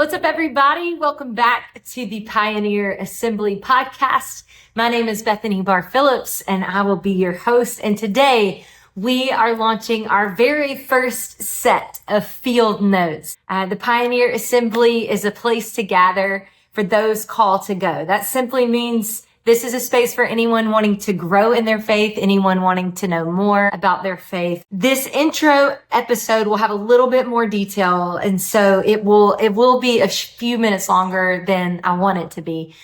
What's up, everybody? Welcome back to the Pioneer Assembly podcast. My name is Bethany Barr Phillips, and I will be your host. And today we are launching our very first set of field notes. The Pioneer Assembly is a place to gather for those called to go. That simply means this is a space for anyone wanting to grow in their faith, anyone wanting to know more about their faith. This intro episode will have a little bit more detail, and so it will be a few minutes longer than I want it to be.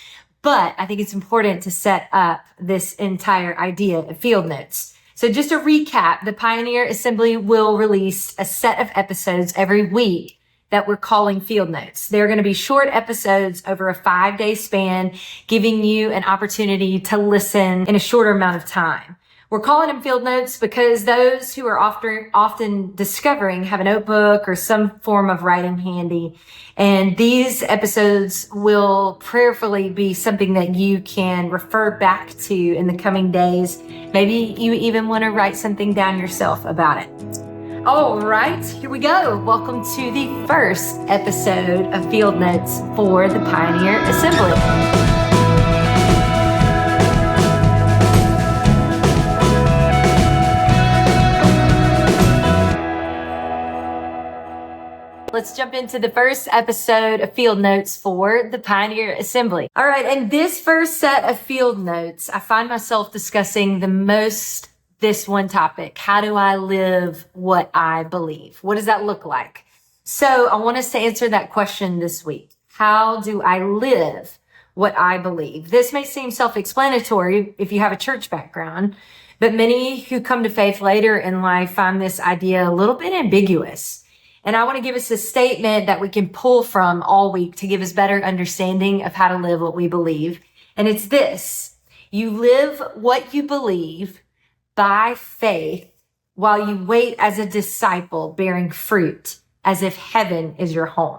But I think it's important to set up this entire idea of field notes. So just to recap, the Pioneer Assembly will release a set of episodes every week that we're calling field notes. They're going to be short episodes over a 5-day span, giving you an opportunity to listen in a shorter amount of time. We're calling them field notes because those who are often discovering have a notebook or some form of writing handy. And these episodes will prayerfully be something that you can refer back to in the coming days. Maybe you even want to write something down yourself about it. All right, here we go. Welcome to the first episode of Field Notes for the Pioneer Assembly. Let's jump into the first episode of Field Notes for the Pioneer Assembly. All right, in this first set of Field Notes, I find myself discussing this one topic. How do I live what I believe? What does that look like? So I want us to answer that question this week. How do I live what I believe? This may seem self-explanatory if you have a church background, but many who come to faith later in life find this idea a little bit ambiguous. And I want to give us a statement that we can pull from all week to give us better understanding of how to live what we believe. And it's this: you live what you believe by faith while you wait as a disciple bearing fruit as if heaven is your home.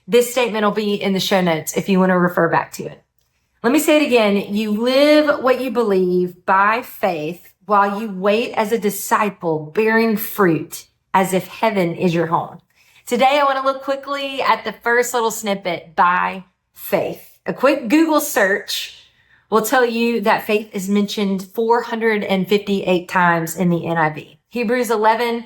This statement will be in the show notes if you want to refer back to it. Let me say it again. You live what you believe by faith while you wait as a disciple bearing fruit as if heaven is your home. Today, I want to look quickly at the first little snippet, by faith. A quick Google search will tell you that faith is mentioned 458 times in the NIV. Hebrews 11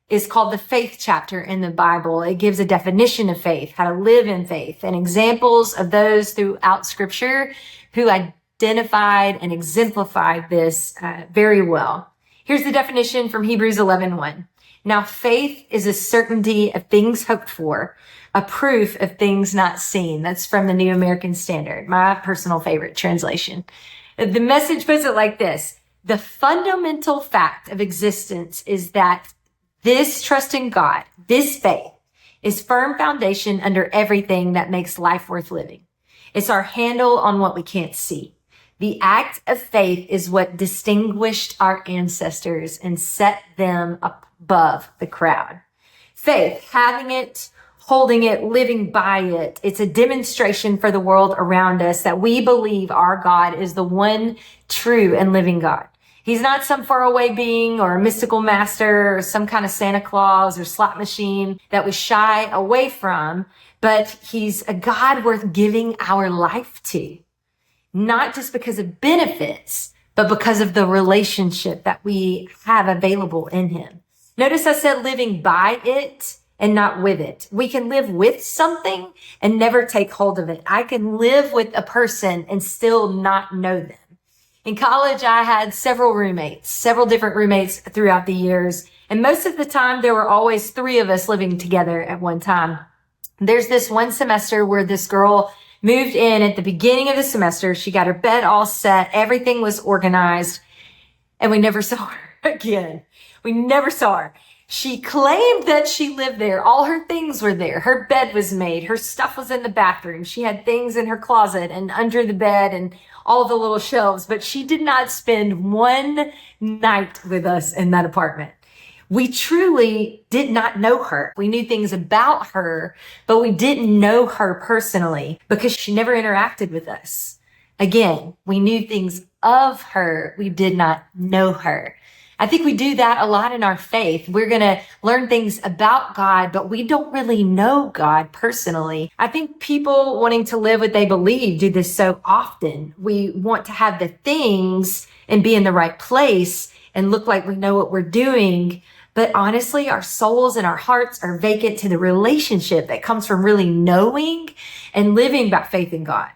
is called the faith chapter in the Bible. It gives a definition of faith, how to live in faith, and examples of those throughout Scripture who identified and exemplified this very well. Here's the definition from Hebrews 11:1. Now, faith is a certainty of things hoped for, a proof of things not seen. That's from the New American Standard, my personal favorite translation. The Message puts it like this: the fundamental fact of existence is that this trust in God, this faith, is firm foundation under everything that makes life worth living. It's our handle on what we can't see. The act of faith is what distinguished our ancestors and set them above the crowd. Faith, having it, holding it, living by it. It's a demonstration for the world around us that we believe our God is the one true and living God. He's not some faraway being or a mystical master or some kind of Santa Claus or slot machine that we shy away from, but he's a God worth giving our life to. Not just because of benefits, but because of the relationship that we have available in him. Notice I said living by it and not with it. We can live with something and never take hold of it. I can live with a person and still not know them. In college, I had several different roommates throughout the years. And most of the time, there were always 3 of us living together at one time. There's this one semester where this girl moved in at the beginning of the semester. She got her bed all set. Everything was organized. And we never saw her again. We never saw her. She claimed that she lived there. All her things were there. Her bed was made. Her stuff was in the bathroom. She had things in her closet and under the bed and all the little shelves. But she did not spend one night with us in that apartment. We truly did not know her. We knew things about her, but we didn't know her personally because she never interacted with us. Again, we knew things of her. We did not know her. I think we do that a lot in our faith. We're going to learn things about God, but we don't really know God personally. I think people wanting to live what they believe do this so often. We want to have the things and be in the right place and look like we know what we're doing. But honestly, our souls and our hearts are vacant to the relationship that comes from really knowing and living by faith in God.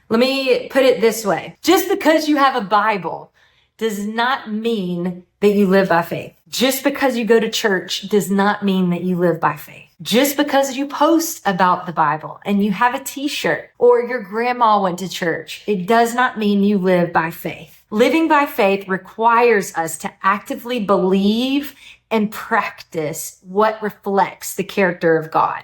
Let me put it this way. Just because you have a Bible does not mean that you live by faith. Just because you go to church does not mean that you live by faith. Just because you post about the Bible and you have a t-shirt or your grandma went to church, it does not mean you live by faith. Living by faith requires us to actively believe and practice what reflects the character of God.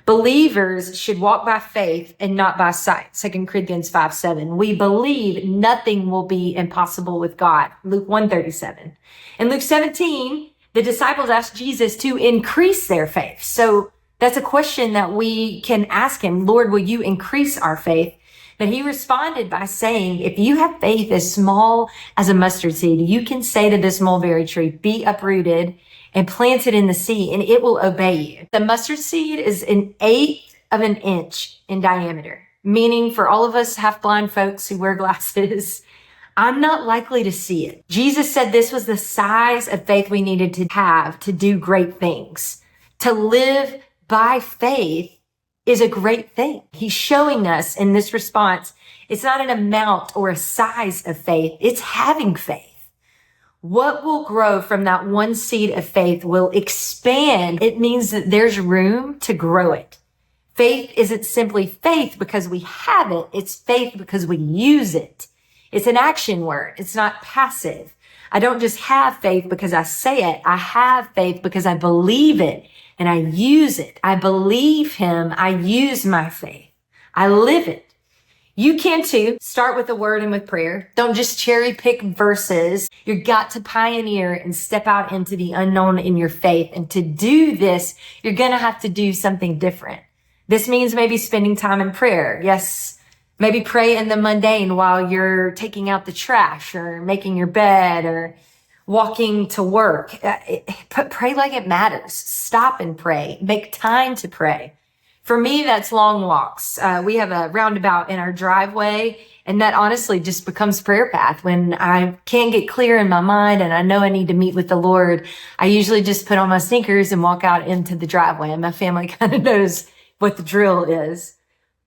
Believers should walk by faith and not by sight. 2 Corinthians 5:7. We believe nothing will be impossible with God. Luke 1:37. In Luke 17, the disciples asked Jesus to increase their faith. So that's a question that we can ask him. Lord, will you increase our faith? But he responded by saying, if you have faith as small as a mustard seed, you can say to this mulberry tree, be uprooted and planted in the sea, and it will obey you. The mustard seed is 1/8 of an inch in diameter, meaning for all of us half-blind folks who wear glasses, I'm not likely to see it. Jesus said this was the size of faith we needed to have to do great things. To live by faith is a great thing. He's showing us in this response, it's not an amount or a size of faith, it's having faith. What will grow from that one seed of faith will expand. It means that there's room to grow it. Faith isn't simply faith because we have it. It's faith because we use it. It's an action word. It's not passive. I don't just have faith because I say it. I have faith because I believe it and I use it. I believe him. I use my faith. I live it. You can too. Start with the word and with prayer. Don't just cherry pick verses. You've got to pioneer and step out into the unknown in your faith. And to do this, you're going to have to do something different. This means maybe spending time in prayer. Yes, maybe pray in the mundane while you're taking out the trash or making your bed or walking to work. Pray like it matters. Stop and pray. Make time to pray. For me, that's long walks. We have a roundabout in our driveway, and that honestly just becomes prayer path. When I can't get clear in my mind and I know I need to meet with the Lord, I usually just put on my sneakers and walk out into the driveway, and my family kind of knows what the drill is.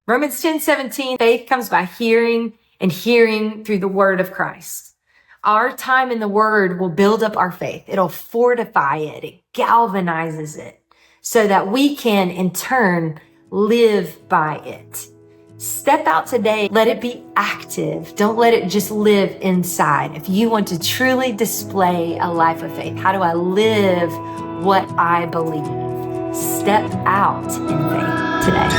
Romans 10:17, faith comes by hearing and hearing through the word of Christ. Our time in the word will build up our faith. It'll fortify it. It galvanizes it so that we can in turn live by it. Step out today. Let it be active. Don't let it just live inside. If you want to truly display a life of faith, how do I live what I believe? Step out in faith today.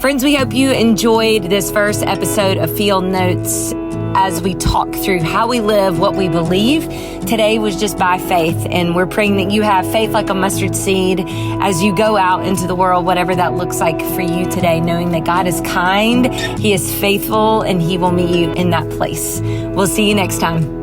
Friends, we hope you enjoyed this first episode of Field Notes as we talk through how we live, what we believe. Today was just by faith, and we're praying that you have faith like a mustard seed as you go out into the world, whatever that looks like for you today, knowing that God is kind, he is faithful, and he will meet you in that place. We'll see you next time.